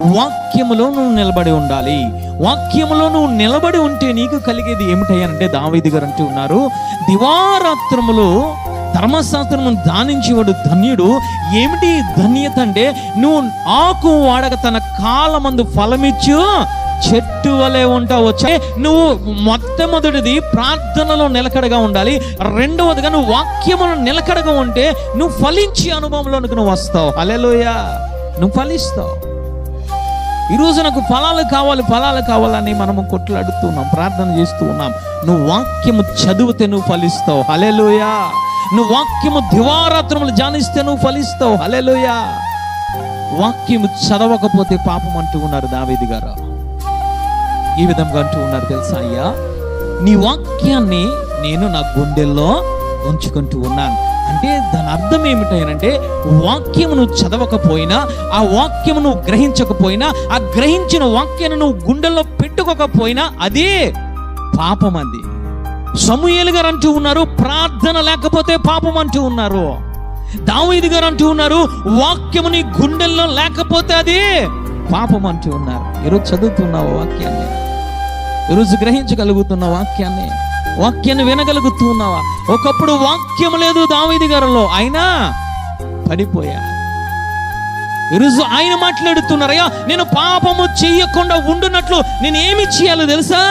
వాక్యములో నువ్వు నిలబడి ఉండాలి. వాక్యములో నువ్వు నిలబడి ఉంటే నీకు కలిగేది ఏమిటయ్యానంటే, దావీదు గారు అంటూ ఉన్నారు, దివారాత్రములు ధర్మశాస్త్రము ధ్యానించేవాడు ధన్యుడు. ఏమిటి ధన్యత అంటే, నువ్వు ఆకు వాడక తన కాలమందు ఫలమిచ్చు చెట్టు వలె ఉంటావు. నువ్వు మొట్టమొదటిది ప్రార్థనలో నిలకడగా ఉండాలి. రెండవదిగా నువ్వు వాక్యములో నిలకడగా ఉంటే నువ్వు ఫలించే అనుభవంలోనికి నువ్వు వస్తావు. హల్లెలూయా, నువ్వు ఫలిస్తావు. ఈరోజు నాకు ఫలాలు కావాలని మనము కొట్లాడుతున్నాం, ప్రార్థన చేస్తూ ఉన్నాం. నువ్వు వాక్యము చదివితే నువ్వు ఫలిస్తావు. హల్లెలూయా. నువ్వు వాక్యము దివారాత్రములు ధ్యానిస్తే నువ్వు ఫలిస్తావు. హల్లెలూయా. వాక్యము చదవకపోతే పాపం అంటూ ఉన్నారు దావీదు గారు. ఈ విధంగా అంటూ ఉన్నారు తెలుసా, అయ్యా నీ వాక్యాన్ని నేను నా గుండెల్లో ఉంచుకుంటూ ఉన్నాను. అంటే దాని అర్థం ఏమిటంటే, వాక్యము నువ్వు చదవకపోయినా, ఆ వాక్యము నువ్వు గ్రహించకపోయినా, ఆ గ్రహించిన వాక్యాన్ని నువ్వు గుండెల్లో పెట్టుకోకపోయినా అదే పాపం. అది సమూయేలు గారు అంటూ ఉన్నారు, ప్రార్థన లేకపోతే పాపం అంటూ ఉన్నారు. దావీదు గారు అంటూ ఉన్నారు, వాక్యము నీ గుండెల్లో లేకపోతే అది పాపం అంటూ ఉన్నారు. ఈరోజు చదువుతున్నావు వాక్యాన్ని, ఈరోజు గ్రహించగలుగుతున్న వాక్యాన్ని వినగలుగుతూ ఉన్నావా? ఒకప్పుడు వాక్యం లేదు దావీదు గారిలో, అయినా పడిపోయా. ఈరోజు ఆయన మాట్లాడుతున్నారయ్యా, నేను పాపము చెయ్యకుండా ఉండునట్లు నేను ఏమి చేయాలో తెలుసా?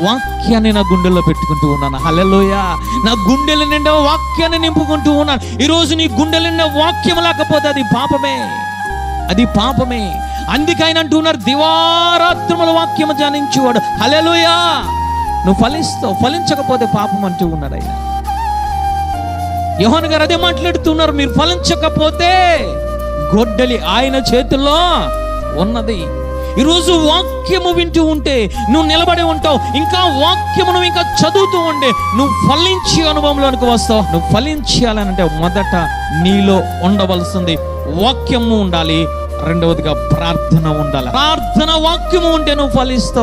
వాక్యాన్ని నా గుండెల్లో పెట్టుకుంటూ ఉన్నాను. హల్లెలూయా. నా గుండెల నిండా వాక్యాన్ని నింపుకుంటూ ఉన్నాను. ఈరోజు నీ గుండెల నిండా వాక్యం లేకపోతే అది పాపమే. అందుకే ఆయన అంటున్నారు, దివారాత్రముల వాక్యము ధ్యానించేవాడు. హల్లెలూయా. నువ్వు ఫలిస్తావు. ఫలించకపోతే పాపం అంటూ ఉన్నాడు ఆయన. యోహాను గారు అదే మాట్లాడుతున్నారు, మీరు ఫలించకపోతే గొడ్డలి ఆయన చేతుల్లో ఉన్నది. ఈరోజు వాక్యము వింటూ ఉంటే నువ్వు నిలబడి ఉంటావు. ఇంకా వాక్యము నువ్వు ఇంకా చదువుతూ ఉంటే నువ్వు ఫలించే అనుభవంలోనికి వస్తావు. నువ్వు ఫలించాలంటే మొదట నీలో ఉండవలసింది వాక్యము ఉండాలి, రెండవదిగా ప్రార్థన ఉండాలి. ప్రార్థన వాక్యము ఉంటే నువ్వు ఫలిస్తావు.